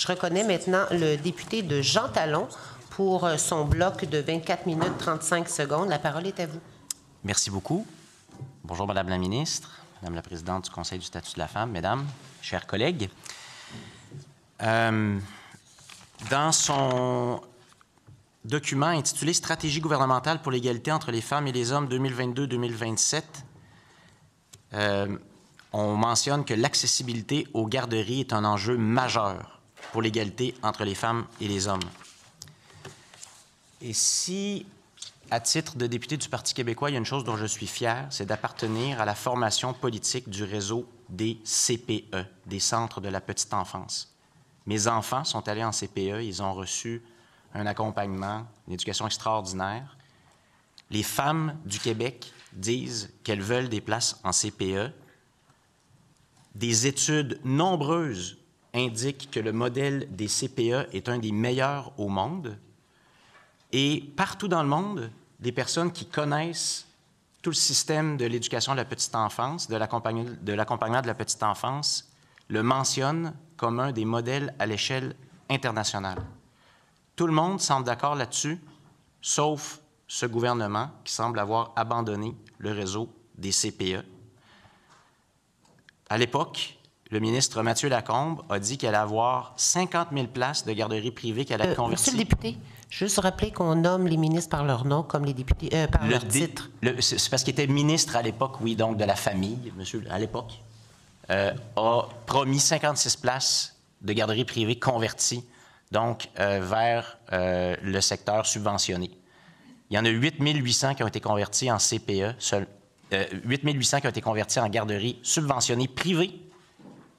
Je reconnais maintenant le député de Jean Talon pour son bloc de 24 minutes 35 secondes. La parole est à vous. Merci beaucoup. Bonjour, Madame la ministre, Madame la présidente du Conseil du statut de la femme, Mesdames, chers collègues. Dans son document intitulé « Stratégie gouvernementale pour l'égalité entre les femmes et les hommes 2022-2027 », on mentionne que l'accessibilité aux garderies est un enjeu majeur pour l'égalité entre les femmes et les hommes. Et si, à titre de député du Parti québécois, il y a une chose dont je suis fier, c'est d'appartenir à la formation politique du réseau des CPE, des Centres de la petite enfance. Mes enfants sont allés en CPE, ils ont reçu un accompagnement, une éducation extraordinaire. Les femmes du Québec disent qu'elles veulent des places en CPE. Des études nombreuses indiquent que le modèle des CPE est un des meilleurs au monde. Et partout dans le monde, des personnes qui connaissent tout le système de l'éducation de la petite enfance, de l'accompagnement de la petite enfance, le mentionnent comme un des modèles à l'échelle internationale. Tout le monde semble d'accord là-dessus, sauf ce gouvernement qui semble avoir abandonné le réseau des CPE. À l'époque, le ministre Mathieu Lacombe a dit qu'il allait avoir 50 000 places de garderies privées qu'elle allait convertir. Monsieur le député, juste rappeler qu'on nomme les ministres par leur nom comme les députés, par leur titre. C'est parce qu'il était ministre à l'époque, oui, donc de la famille, monsieur, à l'époque, a promis 56 places de garderies privées converties, donc vers le secteur subventionné. Il y en a 8 800 qui ont été convertis en CPE, 8 800 qui ont été convertis en garderies subventionnées privées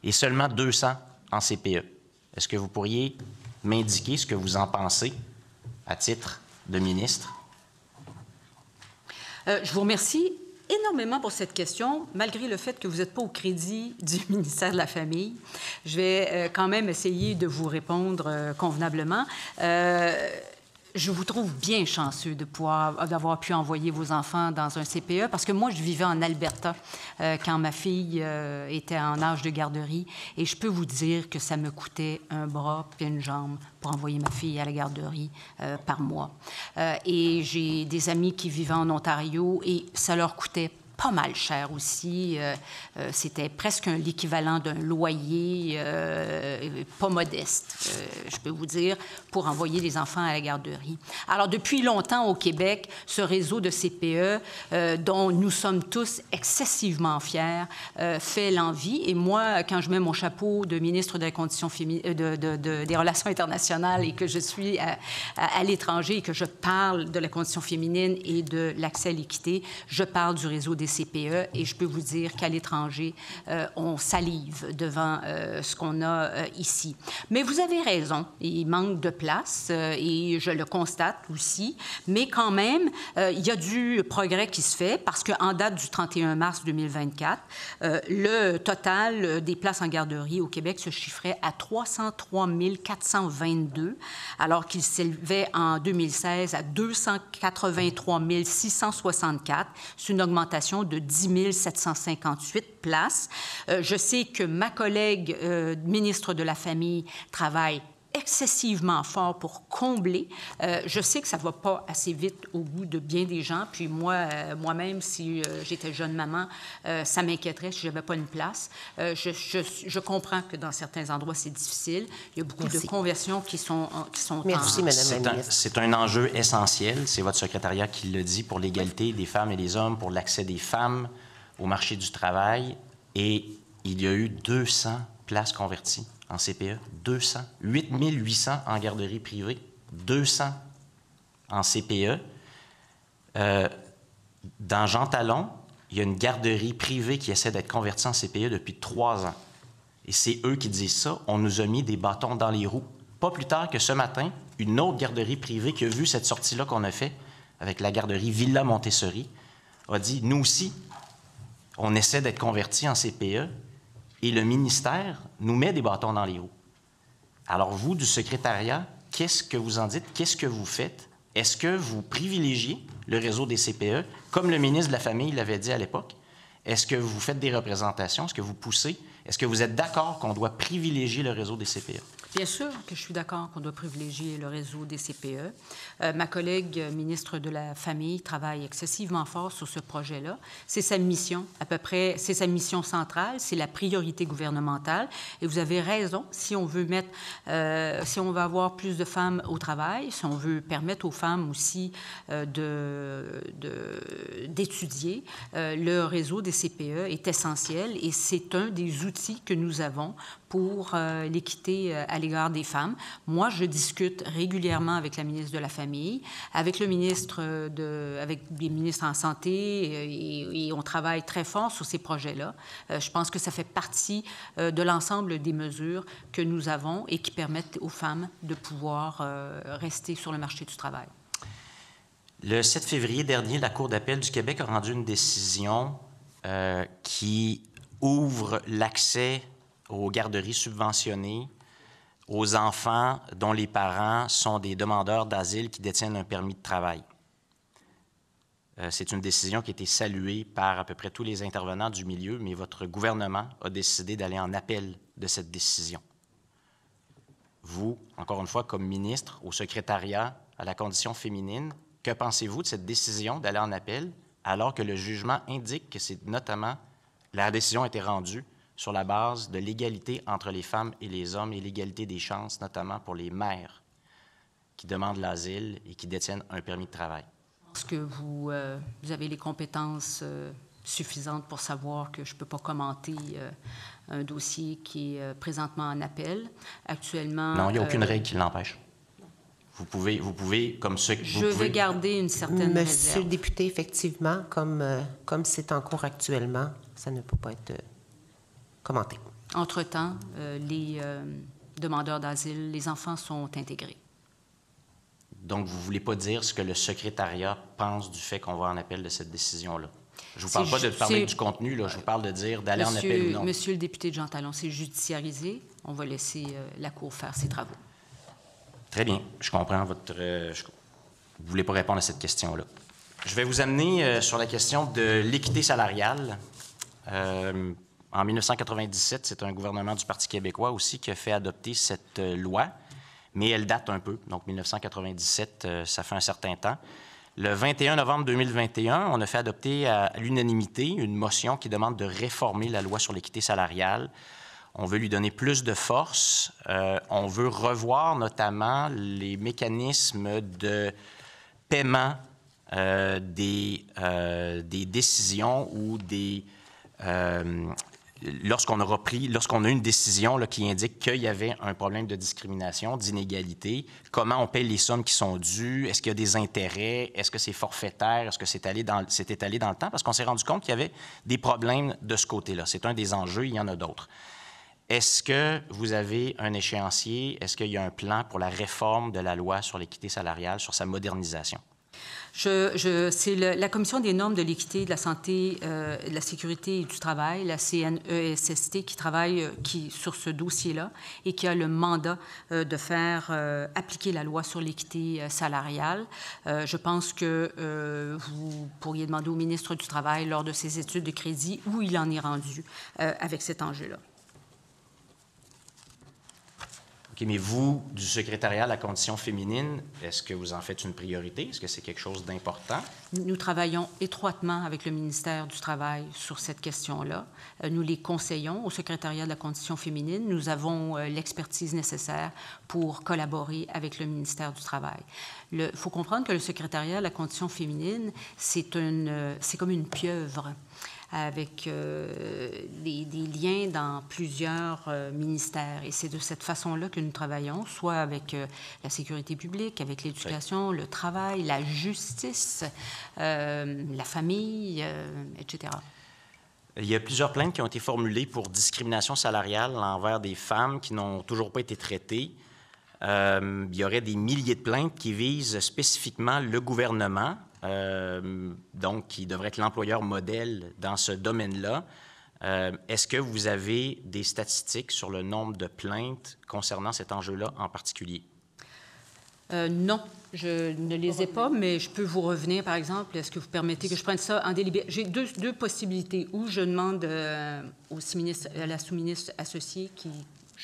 et seulement 200 en CPE. Est-ce que vous pourriez m'indiquer ce que vous en pensez à titre de ministre? Je vous remercie énormément pour cette question, malgré le fait que vous n'êtes pas au crédit du ministère de la Famille. Je vais quand même essayer de vous répondre convenablement. Je vous trouve bien chanceux d'avoir pu envoyer vos enfants dans un CPE parce que moi, je vivais en Alberta quand ma fille était en âge de garderie et je peux vous dire que ça me coûtait un bras puis une jambe pour envoyer ma fille à la garderie par mois. Et j'ai des amis qui vivaient en Ontario et ça leur coûtait pas mal cher aussi. C'était presque l'équivalent d'un loyer pas modeste, je peux vous dire, pour envoyer les enfants à la garderie. Alors, depuis longtemps au Québec, ce réseau de CPE, dont nous sommes tous excessivement fiers, fait l'envie. Et moi, quand je mets mon chapeau de ministre de la Condition des Relations internationales et que je suis à l'étranger et que je parle de la condition féminine et de l'accès à l'équité, je parle du réseau des CPE et je peux vous dire qu'à l'étranger, on salive devant ce qu'on a ici. Mais vous avez raison, il manque de place et je le constate aussi, mais quand même, il y a du progrès qui se fait parce qu'en date du 31 mars 2024, le total des places en garderie au Québec se chiffrait à 303 422, alors qu'il s'élevait en 2016 à 283 664. C'est une augmentation de 10 758 places. Je sais que ma collègue ministre de la Famille travaille excessivement fort pour combler. Je sais que ça ne va pas assez vite au goût de bien des gens. Puis moi-même, si j'étais jeune maman, ça m'inquiéterait si je n'avais pas une place. Je comprends que dans certains endroits, c'est difficile. Il y a beaucoup de conversions qui sont Merci, Madame la ministre. C'est un enjeu essentiel. C'est votre secrétariat qui le dit pour l'égalité des femmes et des hommes, pour l'accès des femmes au marché du travail. Et il y a eu 200 places converties en CPE, 200. 8 800 en garderie privée, 200 en CPE. Dans Jean Talon, il y a une garderie privée qui essaie d'être convertie en CPE depuis 3 ans. Et c'est eux qui disent ça. On nous a mis des bâtons dans les roues. Pas plus tard que ce matin, une autre garderie privée qui a vu cette sortie-là qu'on a fait avec la garderie Villa Montessori a dit, nous aussi, on essaie d'être convertis en CPE. Et le ministère nous met des bâtons dans les roues. Alors, vous, du secrétariat, qu'est-ce que vous en dites? Qu'est-ce que vous faites? Est-ce que vous privilégiez le réseau des CPE, comme le ministre de la Famille l'avait dit à l'époque? Est-ce que vous faites des représentations? Est-ce que vous poussez? Est-ce que vous êtes d'accord qu'on doit privilégier le réseau des CPE? Bien sûr que je suis d'accord qu'on doit privilégier le réseau des CPE. Ma collègue ministre de la Famille travaille excessivement fort sur ce projet-là. C'est sa mission, à peu près, c'est sa mission centrale, c'est la priorité gouvernementale. Et vous avez raison, si on veut si on veut avoir plus de femmes au travail, si on veut permettre aux femmes aussi d'étudier, le réseau des CPE est essentiel et c'est un des outils que nous avons pour l'équité à l'égard des femmes. Moi, je discute régulièrement avec la ministre de la Famille, avec le ministre avec les ministres en santé, et on travaille très fort sur ces projets-là. Je pense que ça fait partie de l'ensemble des mesures que nous avons et qui permettent aux femmes de pouvoir rester sur le marché du travail. Le 7 février dernier, la Cour d'appel du Québec a rendu une décision qui ouvre l'accès aux garderies subventionnées aux enfants dont les parents sont des demandeurs d'asile qui détiennent un permis de travail. C'est une décision qui a été saluée par à peu près tous les intervenants du milieu, mais votre gouvernement a décidé d'aller en appel de cette décision. Vous, encore une fois, comme ministre au secrétariat à la condition féminine, que pensez-vous de cette décision d'aller en appel alors que le jugement indique que c'est notamment la décision a été rendue sur la base de l'égalité entre les femmes et les hommes et l'égalité des chances, notamment pour les mères qui demandent l'asile et qui détiennent un permis de travail? Est-ce que vous avez les compétences suffisantes pour savoir que je ne peux pas commenter un dossier qui est présentement en appel? Actuellement... Non, il n'y a aucune règle qui l'empêche. Vous pouvez, comme ce que je vais garder une certaine réserve. Monsieur le député, effectivement, comme c'est en cours actuellement, ça ne peut pas être commenté. Entre-temps, les demandeurs d'asile, les enfants sont intégrés. Donc, vous ne voulez pas dire ce que le secrétariat pense du fait qu'on va en appel de cette décision-là? Je ne vous parle pas de parler du contenu, là. Je vous parle de dire d'aller en appel ou non. Monsieur le député Jean Talon, c'est judiciarisé. On va laisser la Cour faire ses travaux. Très bien. Je comprends votre... vous ne voulez pas répondre à cette question-là. Je vais vous amener sur la question de l'équité salariale. En 1997, c'est un gouvernement du Parti québécois aussi qui a fait adopter cette loi, mais elle date un peu. Donc, 1997, ça fait un certain temps. Le 21 novembre 2021, on a fait adopter à l'unanimité une motion qui demande de réformer la loi sur l'équité salariale. On veut lui donner plus de force. On veut revoir notamment les mécanismes de paiement des décisions ou des... lorsqu'on a une décision là, qui indique qu'il y avait un problème de discrimination, d'inégalité, comment on paye les sommes qui sont dues, est-ce qu'il y a des intérêts, est-ce que c'est forfaitaire, est-ce que c'est étalé dans le temps? Parce qu'on s'est rendu compte qu'il y avait des problèmes de ce côté-là. C'est un des enjeux, il y en a d'autres. Est-ce que vous avez un échéancier, est-ce qu'il y a un plan pour la réforme de la loi sur l'équité salariale, sur sa modernisation? C'est la Commission des normes de l'équité, de la santé, de la sécurité et du travail, la CNESST, qui travaille sur ce dossier-là et qui a le mandat de faire appliquer la loi sur l'équité salariale. Je pense que vous pourriez demander au ministre du Travail, lors de ses études de crédit, où il en est rendu avec cet enjeu-là. OK, mais vous, du secrétariat à la condition féminine, est-ce que vous en faites une priorité? Est-ce que c'est quelque chose d'important? Nous travaillons étroitement avec le ministère du Travail sur cette question-là. Nous les conseillons au secrétariat de la condition féminine. Nous avons l'expertise nécessaire pour collaborer avec le ministère du Travail. Il faut comprendre que le secrétariat de la condition féminine, c'est comme une pieuvre avec des liens dans plusieurs ministères. Et c'est de cette façon-là que nous travaillons, soit avec la sécurité publique, avec l'éducation, le travail, la justice, la famille, etc. Il y a plusieurs plaintes qui ont été formulées pour discrimination salariale envers des femmes qui n'ont toujours pas été traitées. Il y aurait des milliers de plaintes qui visent spécifiquement le gouvernement, donc qui devrait être l'employeur modèle dans ce domaine-là. Est-ce que vous avez des statistiques sur le nombre de plaintes concernant cet enjeu-là en particulier? Non, je ne les ai pas, mais je peux vous revenir, par exemple. Est-ce que vous permettez que je prenne ça en délibéré? J'ai deux possibilités. Ou je demande à la sous-ministre associée qui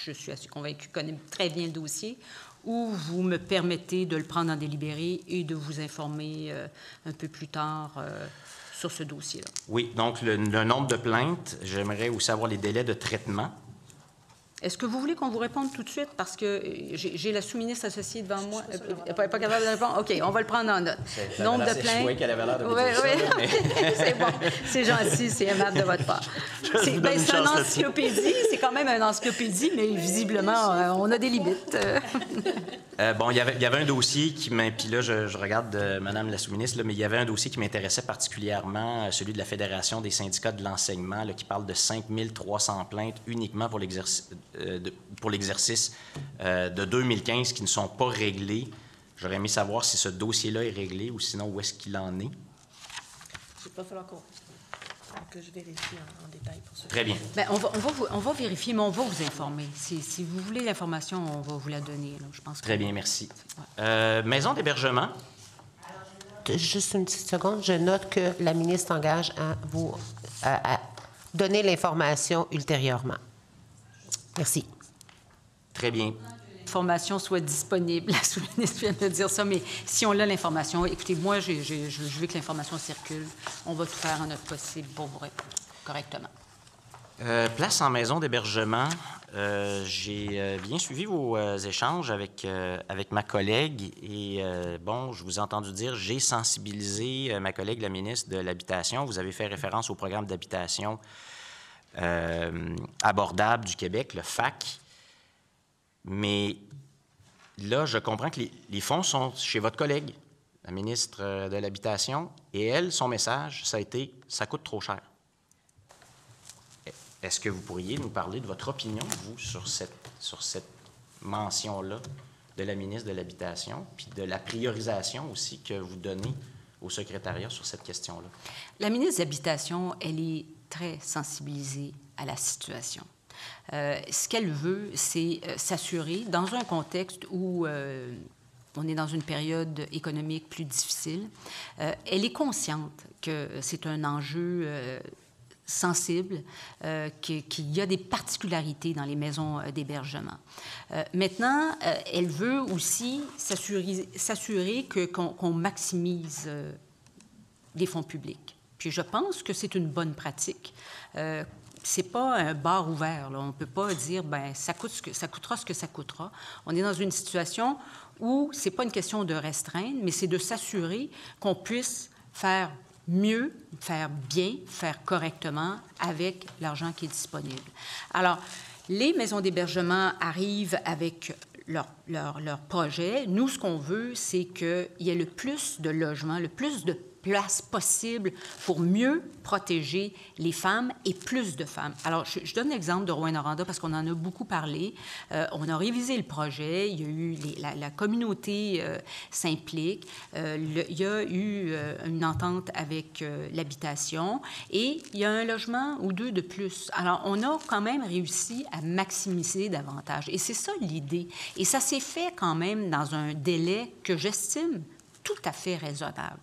je suis assez convaincue, connaît très bien le dossier, ou vous me permettez de le prendre en délibéré et de vous informer un peu plus tard sur ce dossier-là. Oui, donc le nombre de plaintes, j'aimerais aussi avoir les délais de traitement. Est-ce que vous voulez qu'on vous réponde tout de suite? Parce que j'ai la sous-ministre associée devant moi. Elle n'est pas capable de répondre? OK, on va le prendre en note. Nombre de plaintes. Je qu'elle avait l'air de vous dire ça, mais... C'est bon. C'est gentil, c'est aimable de votre part. C'est une encyclopédie. C'est quand même une encyclopédie, mais visiblement, on a des limites. Bon, il y avait un dossier qui puis là, je regarde Madame la sous-ministre, mais il y avait un dossier qui m'intéressait particulièrement, celui de la Fédération des syndicats de l'enseignement, qui parle de 5 300 plaintes uniquement pour l'exercice de 2015 qui ne sont pas réglées. J'aurais aimé savoir si ce dossier-là est réglé ou sinon où est-ce qu'il en est. Il va pas falloir que je vérifie en détail pour ça. Très bien. Bien, on va vérifier, mais on va vous informer. Si vous voulez l'information, on va vous la donner. Là, je pense. Très bien, merci. Ouais. Maison d'hébergement. Juste une petite seconde. Je note que la ministre s'engage à donner l'information ultérieurement. Merci. Très bien. L'information soit disponible. La sous-ministre vient de dire ça, mais si on a l'information, écoutez, moi, je veux que l'information circule. On va tout faire en notre possible pour vous répondre correctement. Place en maison d'hébergement. J'ai bien suivi vos échanges avec ma collègue et, bon, je vous ai entendu dire, j'ai sensibilisé ma collègue, la ministre de l'Habitation. Vous avez fait référence au programme d'habitation abordable du Québec, le FAC. Mais là, je comprends que les fonds sont chez votre collègue, la ministre de l'Habitation, et elle, son message, ça a été « ça coûte trop cher ». Est-ce que vous pourriez nous parler de votre opinion, vous, sur cette mention-là de la ministre de l'Habitation, puis de la priorisation aussi que vous donnez au secrétariat sur cette question-là? La ministre de l'Habitation, elle est très sensibilisée à la situation. Ce qu'elle veut, c'est s'assurer, dans un contexte où on est dans une période économique plus difficile, elle est consciente que c'est un enjeu sensible, qu'il y a des particularités dans les maisons d'hébergement. Maintenant, elle veut aussi s'assurer qu'on maximise les fonds publics. Puis je pense que c'est une bonne pratique. C'est pas un bar ouvert, là. On ne peut pas dire, bien, ça coûtera ce que ça coûtera. On est dans une situation où c'est pas une question de restreindre, mais c'est de s'assurer qu'on puisse faire mieux, faire bien, faire correctement avec l'argent qui est disponible. Alors, les maisons d'hébergement arrivent avec leur projet. Nous, ce qu'on veut, c'est qu'il y ait le plus de logements, le plus de places possibles pour mieux protéger les femmes et plus de femmes. Alors, je donne l'exemple de Rouyn-Noranda parce qu'on en a beaucoup parlé. On a révisé le projet. Il y a eu la communauté s'implique. Il y a eu une entente avec l'habitation et il y a un logement ou deux de plus. Alors, on a quand même réussi à maximiser davantage. Et c'est ça l'idée. Et ça s'est fait quand même dans un délai que j'estime tout à fait raisonnable.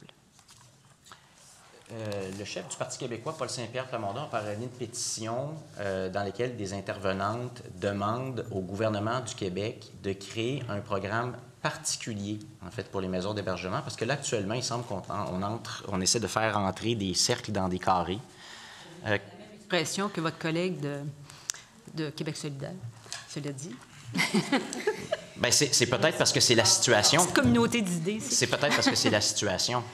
Le chef du Parti québécois, Paul Saint-Pierre Plamondon, a parrainé une pétition dans laquelle des intervenantes demandent au gouvernement du Québec de créer un programme particulier, en fait, pour les maisons d'hébergement, parce que là, actuellement, il semble qu'on essaie de faire entrer des cercles dans des carrés. La même expression que votre collègue de Québec solidaire, cela dit. Bien, c'est peut-être parce que c'est la situation. Cette communauté d'idées. C'est peut-être parce que c'est la situation.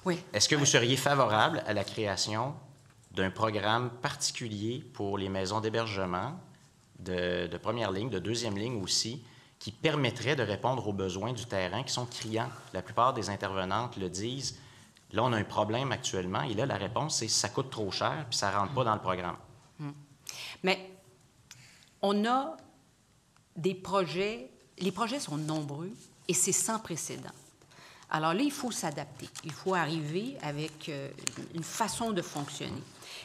Oui. Est-ce que vous seriez favorable à la création d'un programme particulier pour les maisons d'hébergement de première ligne, de deuxième ligne aussi, qui permettrait de répondre aux besoins du terrain qui sont criants? La plupart des intervenantes le disent. Là, on a un problème actuellement et là, la réponse, c'est ça coûte trop cher puis ça ne rentre pas dans le programme. Mais on a des projets, les projets sont nombreux et c'est sans précédent. Alors là, il faut s'adapter. Il faut arriver avec une façon de fonctionner.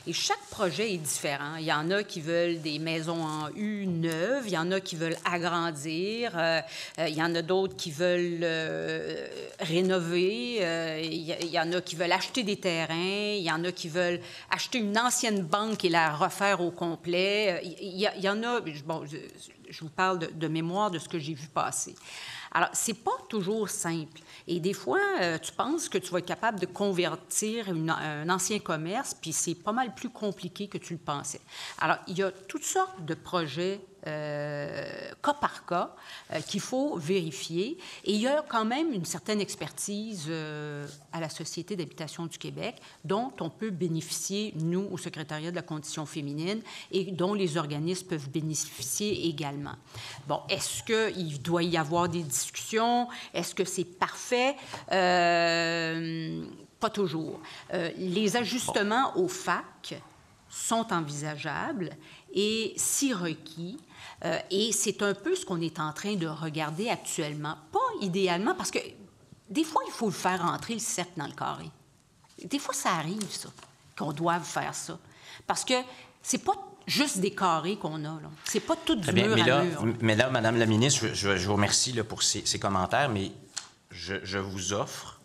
Et chaque projet est différent. Il y en a qui veulent des maisons en U neuves, il y en a qui veulent agrandir, il y en a d'autres qui veulent rénover, il y en a qui veulent acheter des terrains, il y en a qui veulent acheter une ancienne banque et la refaire au complet. Il y en a, bon, je vous parle de mémoire de ce que j'ai vu passer. Alors, c'est pas toujours simple. Et des fois, tu penses que tu vas être capable de convertir un ancien commerce, puis c'est pas mal plus compliqué que tu le pensais. Alors, il y a toutes sortes de projets cas par cas qu'il faut vérifier. Et il y a quand même une certaine expertise à la Société d'habitation du Québec dont on peut bénéficier, nous, au Secrétariat de la condition féminine, et dont les organismes peuvent bénéficier également. Bon, est-ce qu'il doit y avoir des discussions? Est-ce que c'est parfait? Pas toujours. Les ajustements au FAC sont envisageables et, si requis, et c'est un peu ce qu'on est en train de regarder actuellement. Pas idéalement, parce que des fois, il faut le faire entrer le cercle dans le carré. Des fois, ça arrive, ça, qu'on doive faire ça. Parce que c'est pas juste des carrés qu'on a, là. C'est pas tout du mur à mur. Mais là, Madame la ministre, je vous remercie là, pour ces commentaires, mais je vous offre,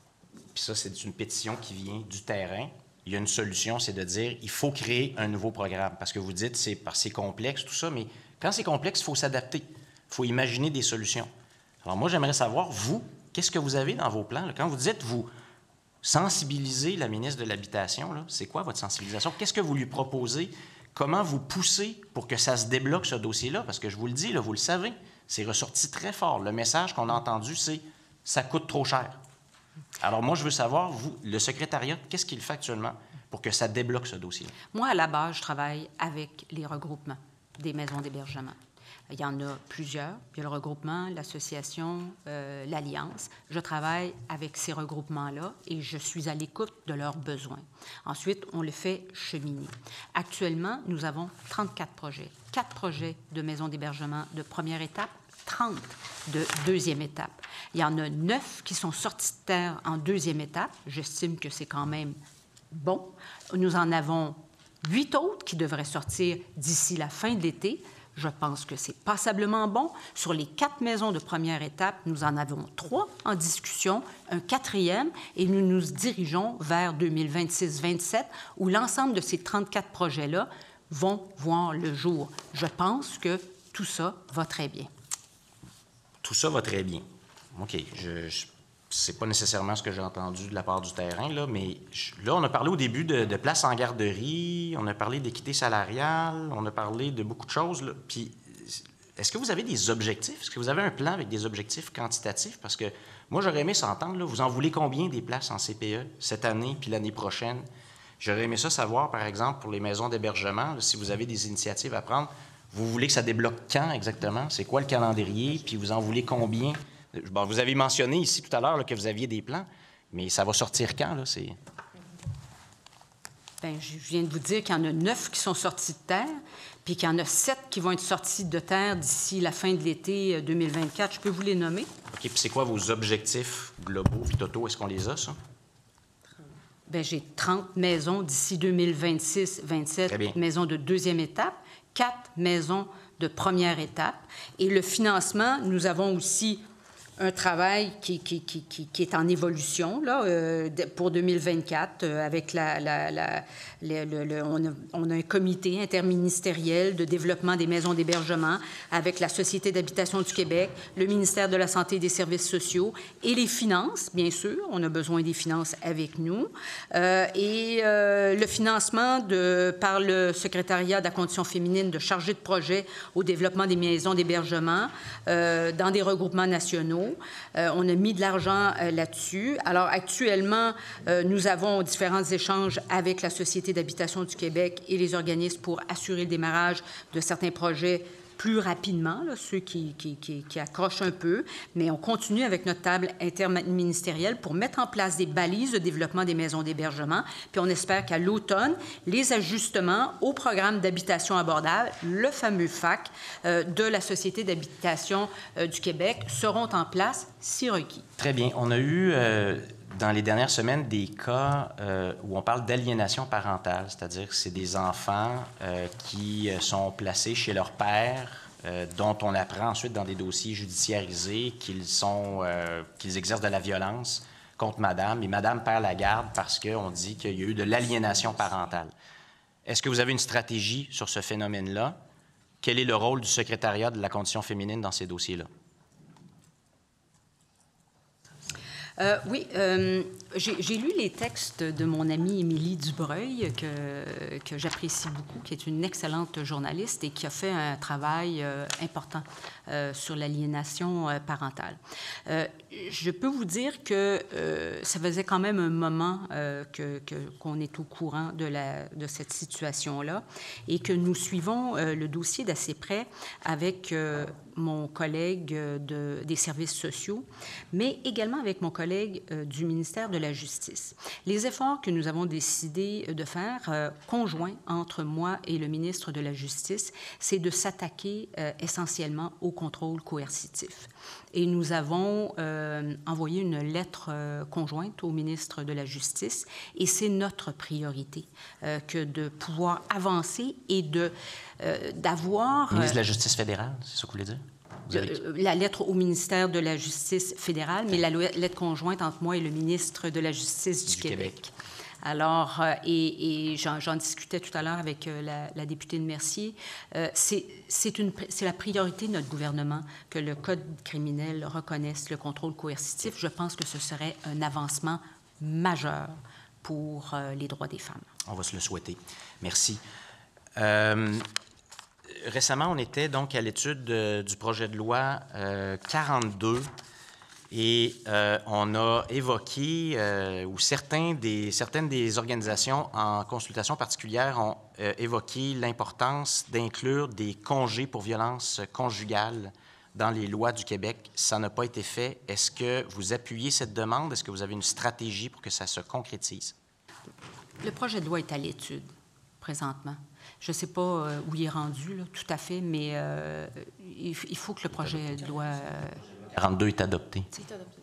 puis ça, c'est une pétition qui vient du terrain. Il y a une solution, c'est de dire il faut créer un nouveau programme. Parce que vous dites c'est complexe, tout ça, mais quand c'est complexe, il faut s'adapter. Il faut imaginer des solutions. Alors moi, j'aimerais savoir, vous, qu'est-ce que vous avez dans vos plans? Là? Quand vous dites vous sensibilisez la ministre de l'Habitation, c'est quoi votre sensibilisation? Qu'est-ce que vous lui proposez? Comment vous poussez pour que ça se débloque, ce dossier-là? Parce que je vous le dis, là, vous le savez, c'est ressorti très fort. Le message qu'on a entendu, c'est « ça coûte trop cher ». Alors moi, je veux savoir, vous, le secrétariat, qu'est-ce qu'il fait actuellement pour que ça débloque ce dossier-là? Moi, à la base, je travaille avec les regroupements des maisons d'hébergement. Il y en a plusieurs. Il y a le regroupement, l'association, l'Alliance. Je travaille avec ces regroupements-là et je suis à l'écoute de leurs besoins. Ensuite, on le fait cheminer. Actuellement, nous avons 34 projets. 4 projets de maisons d'hébergement de première étape, 30 de deuxième étape. Il y en a 9 qui sont sortis de terre en deuxième étape. J'estime que c'est quand même bon. Nous en avons 8 autres qui devraient sortir d'ici la fin de l'été. Je pense que c'est passablement bon. Sur les 4 maisons de première étape, nous en avons 3 en discussion, un 4e, et nous nous dirigeons vers 2026-27, où l'ensemble de ces 34 projets-là vont voir le jour. Je pense que tout ça va très bien. Tout ça va très bien. OK. C'est pas nécessairement ce que j'ai entendu de la part du terrain, là, mais là, on a parlé au début de places en garderie, on a parlé d'équité salariale, on a parlé de beaucoup de choses. Là. Puis, est-ce que vous avez des objectifs? Est-ce que vous avez un plan avec des objectifs quantitatifs? Parce que moi, j'aurais aimé s'entendre, là, vous en voulez combien des places en CPE cette année puis l'année prochaine? J'aurais aimé ça savoir, par exemple, pour les maisons d'hébergement, là, si vous avez des initiatives à prendre, vous voulez que ça débloque quand exactement? C'est quoi le calendrier? Puis vous en voulez combien? Bon, vous avez mentionné ici tout à l'heure là, que vous aviez des plans, mais ça va sortir quand, là? Bien, je viens de vous dire qu'il y en a 9 qui sont sortis de terre, puis qu'il y en a 7 qui vont être sortis de terre d'ici la fin de l'été 2024. Je peux vous les nommer? OK. Puis c'est quoi vos objectifs globaux puis totaux? Est-ce qu'on les a, ça? Bien, j'ai 30 maisons d'ici 2026-27, maisons de deuxième étape, 4 maisons de première étape. Et le financement, nous avons aussi un travail qui est en évolution là, pour 2024 avec on a un comité interministériel de développement des maisons d'hébergement avec la Société d'habitation du Québec, le ministère de la Santé et des Services sociaux et les finances, bien sûr. On a besoin des finances avec nous. Le financement par le secrétariat de la condition féminine de chargé de projet au développement des maisons d'hébergement dans des regroupements nationaux. On a mis de l'argent là-dessus. Alors, actuellement, nous avons différents échanges avec la Société d'habitation du Québec et les organismes pour assurer le démarrage de certains projets plus rapidement, là, ceux qui accrochent un peu, mais on continue avec notre table interministérielle pour mettre en place des balises de développement des maisons d'hébergement, puis on espère qu'à l'automne, les ajustements au programme d'habitation abordable, le fameux FAC de la Société d'habitation du Québec, seront en place si requis. Très bien. On a eu dans les dernières semaines des cas où on parle d'aliénation parentale, c'est-à-dire que c'est des enfants qui sont placés chez leur père, dont on apprend ensuite dans des dossiers judiciarisés qu'ils exercent de la violence contre madame, et madame perd la garde parce qu'on dit qu'il y a eu de l'aliénation parentale. Est-ce que vous avez une stratégie sur ce phénomène-là? Quel est le rôle du secrétariat de la condition féminine dans ces dossiers-là? Oui, j'ai lu les textes de mon amie Émilie Dubreuil, que j'apprécie beaucoup, qui est une excellente journaliste et qui a fait un travail important sur l'aliénation parentale. Je peux vous dire que ça faisait quand même un moment qu'on est au courant de cette situation-là et que nous suivons le dossier d'assez près avec mon collègue des services sociaux, mais également avec mon collègue du ministère de la Justice. Les efforts que nous avons décidé de faire, conjoints entre moi et le ministre de la Justice, c'est de s'attaquer essentiellement au contrôle coercitif. Et nous avons envoyé une lettre conjointe au ministre de la Justice, et c'est notre priorité que de pouvoir avancer et d'avoir... Ministre de la Justice fédérale, c'est ça que vous voulez dire? La lettre au ministère de la Justice fédérale, mais la lettre conjointe entre moi et le ministre de la Justice du Québec. Alors, et j'en discutais tout à l'heure avec la députée de Mercier, c'est la priorité de notre gouvernement que le Code criminel reconnaisse le contrôle coercitif. Je pense que ce serait un avancement majeur pour les droits des femmes. On va se le souhaiter. Merci. Récemment, on était donc à l'étude du projet de loi 42 et on a évoqué, ou certaines des organisations en consultation particulière ont évoqué l'importance d'inclure des congés pour violences conjugales dans les lois du Québec. Ça n'a pas été fait. Est-ce que vous appuyez cette demande? Est-ce que vous avez une stratégie pour que ça se concrétise? Le projet de loi est à l'étude présentement. Je ne sais pas où il est rendu, là, tout à fait, mais il faut que le projet de loi... 42 est adopté. C'est adopté.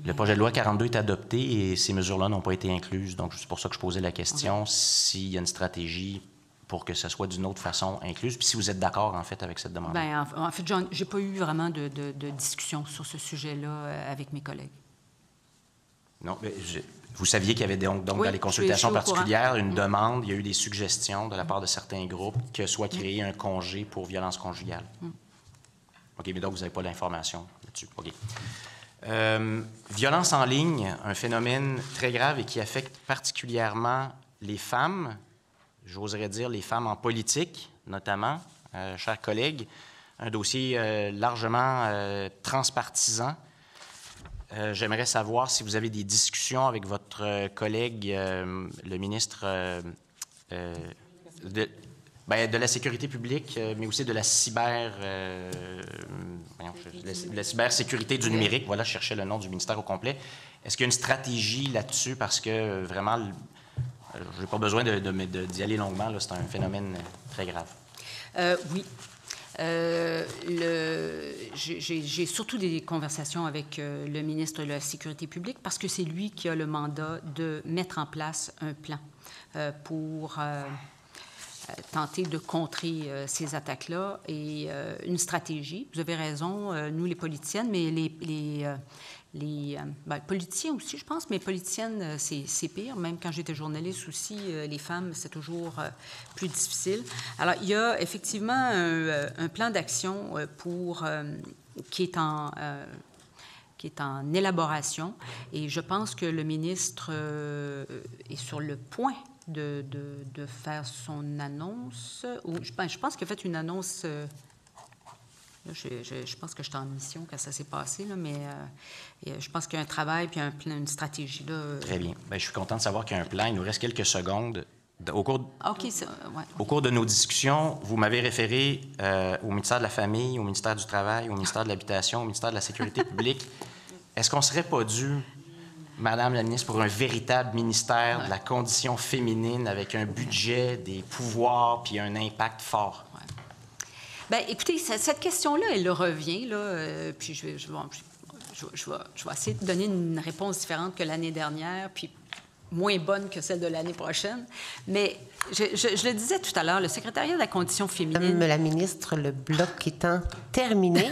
Le projet de loi 42 est adopté et ces mesures-là n'ont pas été incluses. Donc, c'est pour ça que je posais la question, s'il y a une stratégie pour que ça soit d'une autre façon incluse, puis si vous êtes d'accord, en fait, avec cette demande. Bien, en fait, j'ai pas eu vraiment de discussion sur ce sujet-là avec mes collègues. Non, mais vous saviez qu'il y avait donc oui, dans les consultations particulières une courant. demande, il y a eu des suggestions de la part de certains groupes que soit créé un congé pour violence conjugale. OK, mais donc vous n'avez pas l'information là-dessus. OK. Violence en ligne, un phénomène très grave et qui affecte particulièrement les femmes, j'oserais dire les femmes en politique, notamment, chers collègues, un dossier largement transpartisan. J'aimerais savoir si vous avez des discussions avec votre collègue, le ministre de la Sécurité publique, mais aussi de la la cybersécurité du numérique. Voilà, je cherchais le nom du ministère au complet. Est-ce qu'il y a une stratégie là-dessus? Parce que vraiment, je n'ai pas besoin d'y aller longuement. Là, c'est un phénomène très grave. Oui. J'ai surtout des conversations avec le ministre de la Sécurité publique parce que c'est lui qui a le mandat de mettre en place un plan pour tenter de contrer ces attaques-là et une stratégie. Vous avez raison, nous les politiciennes, mais les politiciens aussi, je pense, mais politiciennes, c'est pire. Même quand j'étais journaliste aussi, les femmes, c'est toujours plus difficile. Alors, il y a effectivement un plan d'action qui est en élaboration. Et je pense que le ministre est sur le point de faire son annonce. Je pense qu'il a fait une annonce... Je pense que j'étais en mission quand ça s'est passé, là, mais je pense qu'il y a un travail puis une stratégie. Là, Très bien. Bien, je suis content de savoir qu'il y a un plan. Il nous reste quelques secondes. Au cours de nos discussions, vous m'avez référé au ministère de la Famille, au ministère du Travail, au ministère de l'Habitation, au ministère de la Sécurité publique. Est-ce qu'on ne serait pas dû, Madame la ministre, pour un véritable ministère de la condition féminine avec un budget, des pouvoirs puis un impact fort? Bien, écoutez, cette question-là, elle revient, là, puis je vais essayer de donner une réponse différente que l'année dernière, puis moins bonne que celle de l'année prochaine. Mais je le disais tout à l'heure, le secrétariat de la condition féminine... Madame la ministre, le bloc étant terminé,